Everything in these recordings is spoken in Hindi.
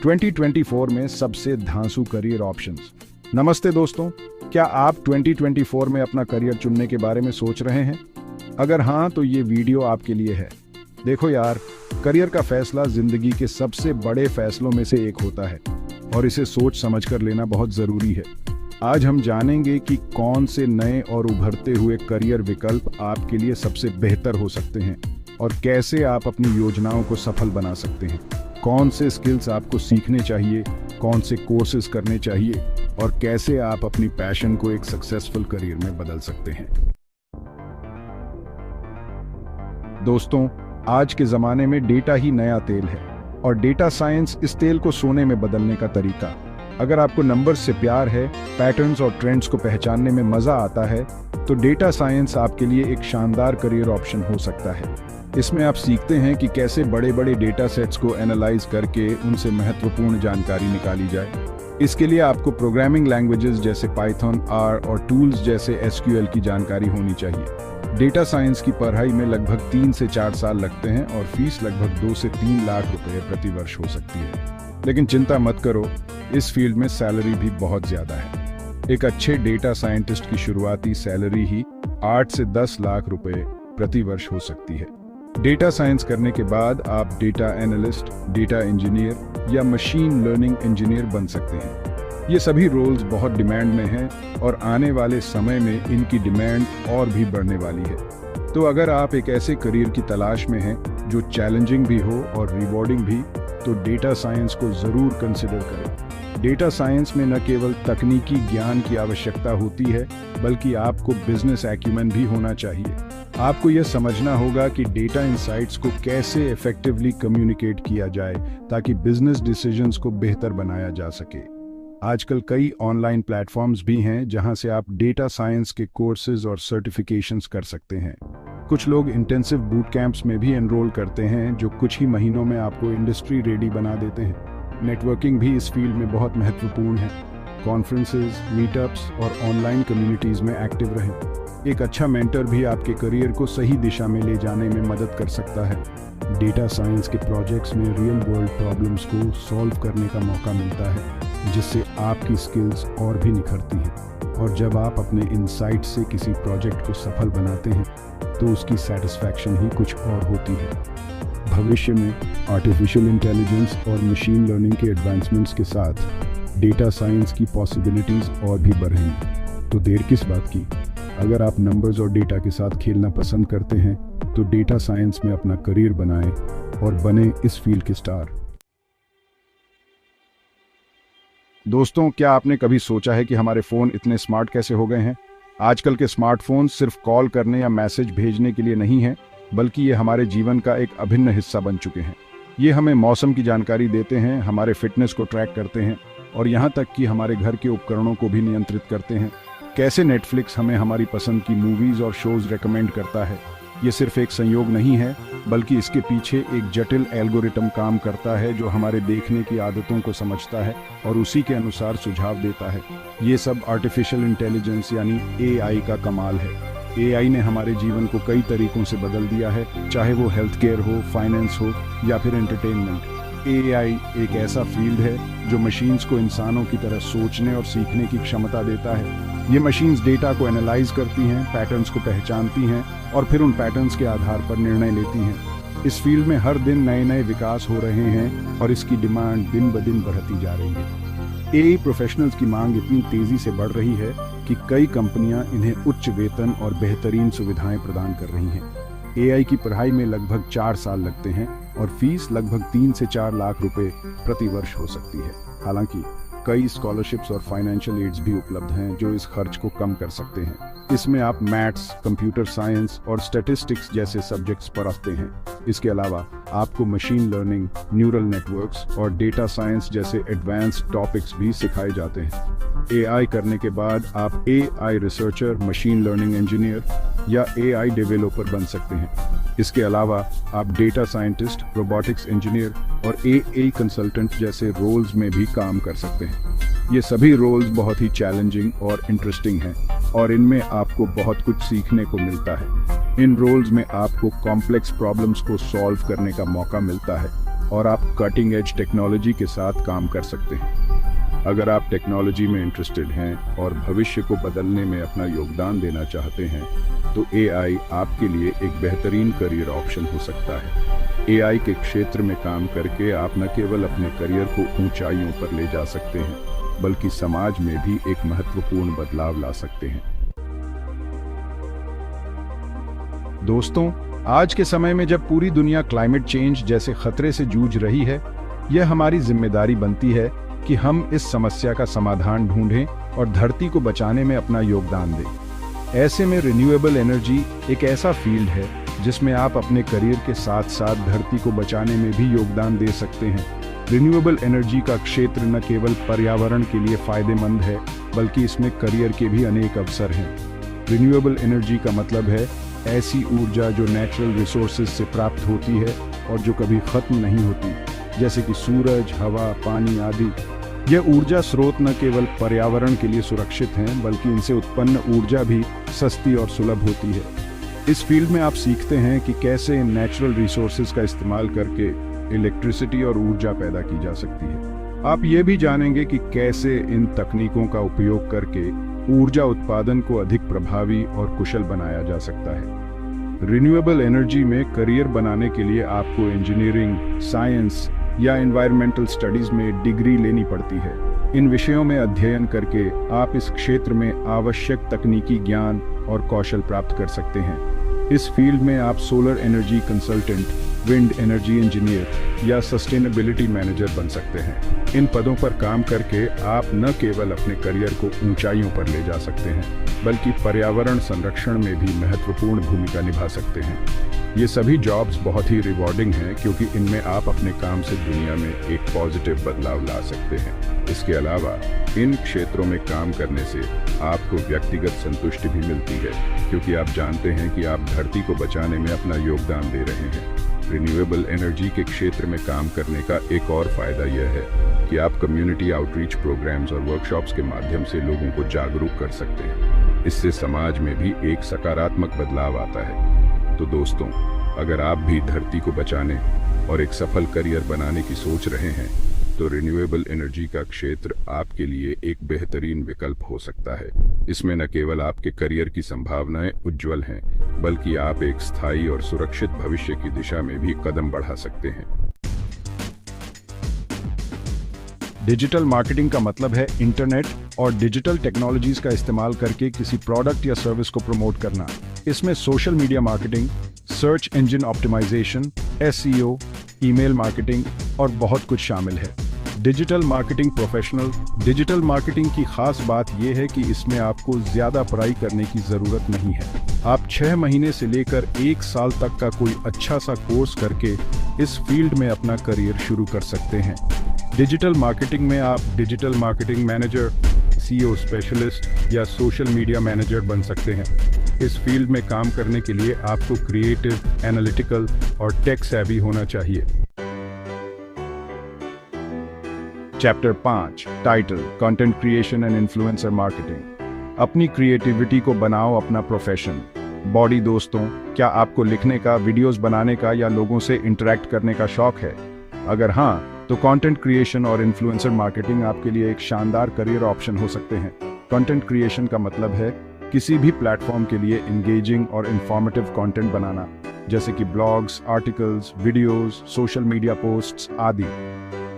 2024 में सबसे धांसू करियर ऑप्शंस। नमस्ते दोस्तों, क्या आप 2024 में अपना करियर चुनने के बारे में सोच रहे हैं? अगर हाँ, तो ये वीडियो आपके लिए है। देखो यार, करियर का फैसला जिंदगी के सबसे बड़े फैसलों में से एक होता है और इसे सोच समझकर लेना बहुत जरूरी है। आज हम जानेंगे कि कौन से नए और उभरते हुए करियर विकल्प आपके लिए सबसे बेहतर हो सकते हैं और कैसे आप अपनी योजनाओं को सफल बना सकते हैं। कौन से स्किल्स आपको सीखने चाहिए, कौन से कोर्सेज करने चाहिए और कैसे आप अपनी पैशन को एक सक्सेसफुल करियर में बदल सकते हैं। दोस्तों, आज के जमाने में डेटा ही नया तेल है और डेटा साइंस इस तेल को सोने में बदलने का तरीका। अगर आपको नंबर्स से प्यार है, पैटर्न्स और ट्रेंड्स को पहचानने में मजा आता है, तो डेटा साइंस आपके लिए एक शानदार करियर ऑप्शन हो सकता है। इसमें आप सीखते हैं कि कैसे बड़े बड़े डेटा सेट्स को एनालाइज करके उनसे महत्वपूर्ण जानकारी निकाली जाए। इसके लिए आपको प्रोग्रामिंग लैंग्वेजेस जैसे पाइथन, आर और टूल्स जैसे एसक्यूएल की जानकारी होनी चाहिए। डेटा साइंस की पढ़ाई में लगभग 3 से 4 साल लगते हैं और फीस लगभग 2 से 3 लाख रुपए प्रति वर्ष हो सकती है। लेकिन चिंता मत करो, इस फील्ड में सैलरी भी बहुत ज्यादा है। एक अच्छे डेटा साइंटिस्ट की शुरुआती सैलरी ही 8 से 10 लाख रुपए प्रति वर्ष हो सकती है। डेटा साइंस करने के बाद आप डेटा एनालिस्ट, डेटा इंजीनियर या मशीन लर्निंग इंजीनियर बन सकते हैं। ये सभी रोल्स बहुत डिमांड में हैं और आने वाले समय में इनकी डिमांड और भी बढ़ने वाली है। तो अगर आप एक ऐसे करियर की तलाश में हैं जो चैलेंजिंग भी हो और रिवॉर्डिंग भी, तो डेटा साइंस को जरूर कंसिडर करें। डेटा साइंस में न केवल तकनीकी ज्ञान की आवश्यकता होती है, बल्कि आपको बिजनेस एक्यूमेन भी होना चाहिए। आपको यह समझना होगा कि डेटा इंसाइट्स को कैसे इफेक्टिवली कम्युनिकेट किया जाए ताकि बिजनेस डिसीजंस को बेहतर बनाया जा सके। आजकल कई ऑनलाइन प्लेटफॉर्म्स भी हैं जहां से आप डेटा साइंस के कोर्सेज और सर्टिफिकेशंस कर सकते हैं। कुछ लोग इंटेंसिव बूट कैंप्स में भी एनरोल करते हैं जो कुछ ही महीनों में आपको इंडस्ट्री रेडी बना देते हैं। नेटवर्किंग भी इस फील्ड में बहुत महत्वपूर्ण है। कॉन्फ्रेंसेज, मीटअप्स और ऑनलाइन कम्युनिटीज में एक्टिव रहें। एक अच्छा मेंटर भी आपके करियर को सही दिशा में ले जाने में मदद कर सकता है। डेटा साइंस के प्रोजेक्ट्स में रियल वर्ल्ड प्रॉब्लम्स को सॉल्व करने का मौका मिलता है, जिससे आपकी स्किल्स और भी निखरती हैं। और जब आप अपने इनसाइट से किसी प्रोजेक्ट को सफल बनाते हैं, तो उसकी सेटिस्फैक्शन ही कुछ और होती है। भविष्य में आर्टिफिशियल इंटेलिजेंस और मशीन लर्निंग के एडवांसमेंट्स के साथ डेटा साइंस की पॉसिबिलिटीज और भी बढ़ेंगी। तो देर किस बात की? अगर आप नंबर्स और डेटा के साथ खेलना पसंद करते हैं, तो डेटा साइंस में अपना करियर बनाएं और बने इस फील्ड के स्टार। दोस्तों, क्या आपने कभी सोचा है कि हमारे फ़ोन इतने स्मार्ट कैसे हो गए हैं? आजकल के स्मार्टफोन सिर्फ कॉल करने या मैसेज भेजने के लिए नहीं हैं, बल्कि ये हमारे जीवन का एक अभिन्न हिस्सा बन चुके हैं। ये हमें मौसम की जानकारी देते हैं, हमारे फिटनेस को ट्रैक करते हैं और यहाँ तक कि हमारे घर के उपकरणों को भी नियंत्रित करते हैं। कैसे नेटफ्लिक्स हमें हमारी पसंद की मूवीज़ और शोज़ रेकमेंड करता है, ये सिर्फ एक संयोग नहीं है, बल्कि इसके पीछे एक जटिल एल्गोरिथम काम करता है जो हमारे देखने की आदतों को समझता है और उसी के अनुसार सुझाव देता है। ये सब आर्टिफिशियल इंटेलिजेंस यानी एआई का कमाल है। एआई ने हमारे जीवन को कई तरीकों से बदल दिया है, चाहे वो हेल्थ केयर हो, फाइनेंस हो या फिर एंटरटेनमेंट। एआई एक ऐसा फील्ड है जो मशीन्स को इंसानों की तरह सोचने और सीखने की क्षमता देता है। ये मशीन्स डेटा को एनालाइज करती हैं, पैटर्न्स को पहचानती हैं और फिर उन पैटर्न्स के आधार पर निर्णय लेती हैं। इस फील्ड में हर दिन नए नए विकास हो रहे हैं और इसकी डिमांड दिन ब दिन बढ़ती जा रही है। एआई प्रोफेशनल्स की मांग इतनी तेजी से बढ़ रही है कि कई कंपनियां इन्हें उच्च वेतन और बेहतरीन सुविधाएं प्रदान कर रही हैं। एआई की पढ़ाई में लगभग 4 साल लगते हैं और फीस लगभग 3 से 4 लाख रुपए प्रति वर्ष हो सकती है। हालांकि कई स्कॉलरशिप्स और फाइनेंशियल एड्स भी उपलब्ध हैं जो इस खर्च को कम कर सकते हैं। इसमें आप मैथ्स, कंप्यूटर साइंस और स्टैटिस्टिक्स जैसे सब्जेक्ट्स पढ़ते हैं। इसके अलावा आपको मशीन लर्निंग, न्यूरल नेटवर्क्स और डेटा साइंस जैसे एडवांस्ड टॉपिक्स भी सिखाए जाते हैं। एआई करने के बाद आप AI researcher, machine learning engineer या एआई डेवलपर बन सकते हैं। इसके अलावा आप डेटा साइंटिस्ट, रोबोटिक्स इंजीनियर और एआई कंसल्टेंट जैसे रोल्स में भी काम कर सकते हैं। ये सभी रोल्स बहुत ही चैलेंजिंग और इंटरेस्टिंग हैं और इनमें आपको बहुत कुछ सीखने को मिलता है। इन रोल्स में आपको कॉम्प्लेक्स प्रॉब्लम्स को सॉल्व करने का मौका मिलता है और आप कटिंग एज टेक्नोलॉजी के साथ काम कर सकते हैं। अगर आप टेक्नोलॉजी में इंटरेस्टेड हैं और भविष्य को बदलने में अपना योगदान देना चाहते हैं तो एआई आपके लिए एक बेहतरीन करियर ऑप्शन हो सकता है। एआई के क्षेत्र में काम करके आप न केवल अपने करियर को ऊंचाइयों पर ले जा सकते हैं बल्कि समाज में भी एक महत्वपूर्ण बदलाव ला सकते हैं। दोस्तों, आज के समय में जब पूरी दुनिया क्लाइमेट चेंज जैसे खतरे से जूझ रही है, यह हमारी जिम्मेदारी बनती है कि हम इस समस्या का समाधान ढूंढें और धरती को बचाने में अपना योगदान दें। ऐसे में रिन्यूएबल एनर्जी एक ऐसा फील्ड है जिसमें आप अपने करियर के साथ साथ धरती को बचाने में भी योगदान दे सकते हैं। रिन्यूएबल एनर्जी का क्षेत्र न केवल पर्यावरण के लिए फायदेमंद है बल्कि इसमें करियर के भी अनेक अवसर हैं। रिन्यूएबल एनर्जी का मतलब है ऐसी ऊर्जा जो नेचुरल रिसोर्सेज से प्राप्त होती है और जो कभी खत्म नहीं होती, जैसे कि सूरज, हवा, पानी आदि। यह ऊर्जा स्रोत न केवल पर्यावरण के लिए सुरक्षित हैं बल्कि इनसे उत्पन्न ऊर्जा भी सस्ती और सुलभ होती है। इस फील्ड में आप सीखते हैं कि कैसे इन नेचुरल रिसोर्सेज का इस्तेमाल करके इलेक्ट्रिसिटी और ऊर्जा पैदा की जा सकती है। आप ये भी जानेंगे कि कैसे इन तकनीकों का उपयोग करके ऊर्जा उत्पादन को अधिक प्रभावी और कुशल बनाया जा सकता है। रिन्यूएबल एनर्जी में करियर बनाने के लिए आपको इंजीनियरिंग, साइंस या एनवायरमेंटल स्टडीज में डिग्री लेनी पड़ती है। इन विषयों में अध्ययन करके आप इस क्षेत्र में आवश्यक तकनीकी ज्ञान और कौशल प्राप्त कर सकते हैं। इस फील्ड में आप solar energy consultant, wind energy engineer या सस्टेनेबिलिटी मैनेजर बन सकते हैं। इन पदों पर काम करके आप न केवल अपने करियर को ऊंचाइयों पर ले जा सकते हैं बल्कि पर्यावरण संरक्षण में भी महत्वपूर्ण भूमिका निभा सकते हैं। ये सभी जॉब्स बहुत ही रिवॉर्डिंग हैं क्योंकि इनमें आप अपने काम से दुनिया में एक पॉजिटिव बदलाव ला सकते हैं। इसके अलावा इन क्षेत्रों में काम करने से आपको व्यक्तिगत संतुष्टि भी मिलती है क्योंकि आप जानते हैं कि आप धरती को बचाने में अपना योगदान दे रहे हैं। रिन्यूएबल एनर्जी के क्षेत्र में काम करने का एक और फायदा यह है कि आप कम्युनिटी आउटरीच प्रोग्राम्स और वर्कशॉप्स के माध्यम से लोगों को जागरूक कर सकते हैं। इससे समाज में भी एक सकारात्मक बदलाव आता है। तो दोस्तों, अगर आप भी धरती को बचाने और एक सफल करियर बनाने की सोच रहे हैं तो रिन्यूएबल एनर्जी का क्षेत्र आपके लिए एक बेहतरीन विकल्प हो सकता है। इसमें न केवल आपके करियर की संभावनाएं उज्जवल हैं बल्कि आप एक स्थायी और सुरक्षित भविष्य की दिशा में भी कदम बढ़ा सकते हैं। डिजिटल मार्केटिंग का मतलब है इंटरनेट और डिजिटल टेक्नोलॉजीज का इस्तेमाल करके किसी प्रोडक्ट या सर्विस को प्रमोट करना। इसमें social media marketing, search engine optimisation, SEO, email marketing और बहुत कुछ शामिल है। Digital marketing professional. Digital marketing की खास बात यह है कि इसमें आपको ज्यादा पढ़ाई करने की जरूरत नहीं है। आप 6 महीने से लेकर 1 साल तक का कोई अच्छा सा कोर्स करके इस फील्ड में अपना करियर शुरू कर सकते हैं। डिजिटल मार्केटिंग में आप digital marketing manager, CEO specialist या सोशल मीडिया मैनेजर बन सकते हैं। इस फील्ड में काम करने के लिए आपको क्रिएटिव, एनालिटिकल और टेक सेवी होना चाहिए। Chapter 5, title content creation and influencer marketing. अपनी क्रिएटिविटी को बनाओ अपना प्रोफेशन। बॉडी दोस्तों, क्या आपको लिखने का, वीडियोस बनाने का या लोगों से इंटरेक्ट करने का शौक है? अगर हाँ, तो कंटेंट क्रिएशन और इन्फ्लुएंसर मार्केटिंग आपके लिए एक शानदार करियर ऑप्शन हो सकते हैं। कंटेंट क्रिएशन का मतलब है किसी भी प्लेटफॉर्म के लिए इंगेजिंग और इंफॉर्मेटिव कंटेंट बनाना, जैसे कि blogs, articles, videos, social media posts आदि।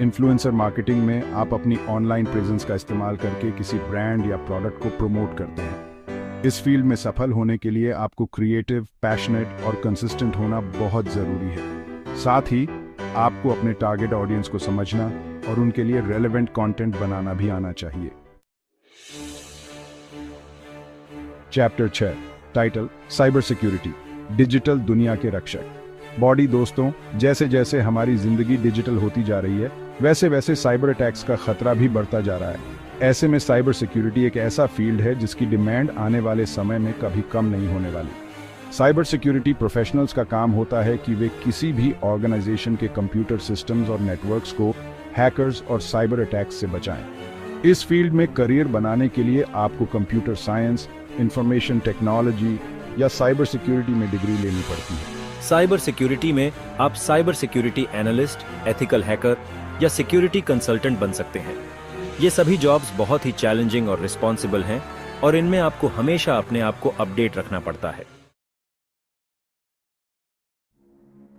इन्फ्लुएंसर मार्केटिंग में आप अपनी ऑनलाइन प्रेजेंस का इस्तेमाल करके किसी ब्रांड या प्रोडक्ट को प्रमोट करते हैं। इस फील्ड में सफल होने के लिए आपको क्रिएटिव, पैशनेट और कंसिस्टेंट होना बहुत जरूरी है। साथ ही आपको अपने टारगेट ऑडियंस को समझना और उनके लिए रेलेवेंट कंटेंट बनाना भी आना चाहिए। Chapter 6, title cyber security, digital दुनिया के रक्षक। बॉडी दोस्तों, जैसे जैसे हमारी जिंदगी डिजिटल होती जा रही है वैसे वैसे साइबर अटैक्स का खतरा भी बढ़ता जा रहा है। ऐसे में साइबर सिक्योरिटी एक ऐसा फील्ड है जिसकी डिमांड आने वाले समय में कभी कम नहीं होने वाली। साइबर सिक्योरिटी प्रोफेशनल्स का काम होता है कि वे किसी भी ऑर्गेनाइजेशन के कंप्यूटर सिस्टम्स और नेटवर्क्स को हैकर्स और साइबर अटैक्स से बचाएं। इस फील्ड में करियर बनाने के लिए आपको कंप्यूटर साइंस, इंफॉर्मेशन टेक्नोलॉजी या साइबर सिक्योरिटी में डिग्री लेनी पड़ती है। साइबर सिक्योरिटी में आप cyber security analyst, ethical hacker या सिक्योरिटी कंसल्टेंट बन सकते हैं। ये सभी जॉब्स बहुत ही चैलेंजिंग और रिस्पॉन्सिबल हैं और इनमें आपको हमेशा अपने आप को अपडेट रखना पड़ता है।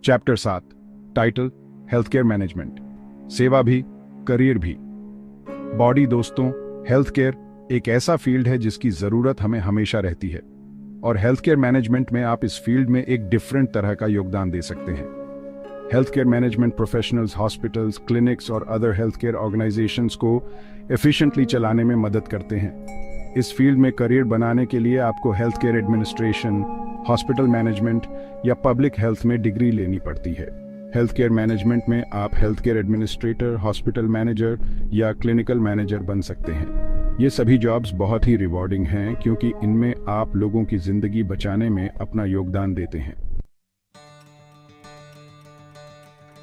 Chapter 7, title health care management, सेवा भी करियर भी। बॉडी दोस्तों, हेल्थ केयर एक ऐसा फील्ड है जिसकी जरूरत हमें हमेशा रहती है और हेल्थ केयर मैनेजमेंट में आप इस फील्ड में एक डिफरेंट तरह का योगदान दे सकते हैं। Health care management professionals hospitals, clinics और अदर हेल्थ केयर ऑर्गेनाइजेशंस को एफिशिएंटली चलाने में मदद करते हैं। इस फील्ड में करियर बनाने के लिए आपको health care administration, hospital management या पब्लिक हेल्थ में डिग्री लेनी पड़ती है। हेल्थ केयर मैनेजमेंट में आप health care administrator, hospital manager या क्लिनिकल मैनेजर बन सकते हैं। ये सभी जॉब्स बहुत ही रिवॉर्डिंग हैं क्योंकि इनमें आप लोगों की जिंदगी बचाने में अपना योगदान देते हैं।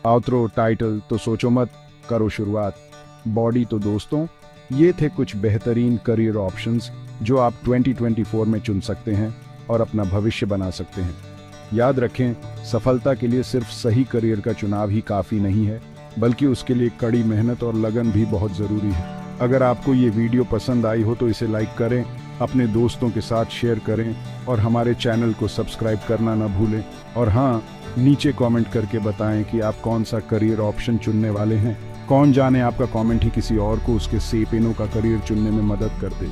आउटरो, टाइटल तो सोचो मत, करो शुरुआत। बॉडी तो दोस्तों, ये थे कुछ बेहतरीन करियर ऑप्शंस जो आप 2024 में चुन सकते हैं और अपना भविष्य बना सकते हैं। याद रखें, सफलता के लिए सिर्फ सही करियर का चुनाव ही काफ़ी नहीं है, बल्कि उसके लिए कड़ी मेहनत और लगन भी बहुत ज़रूरी है। अगर आपको ये वीडियो पसंद आई हो तो इसे लाइक करें, अपने दोस्तों के साथ शेयर करें और हमारे चैनल को सब्सक्राइब करना ना भूलें। और हाँ, नीचे कमेंट करके बताएं कि आप कौन सा करियर ऑप्शन चुनने वाले हैं। कौन जाने आपका कमेंट ही किसी और को उसके सेपेनों का करियर चुनने में मदद कर दे।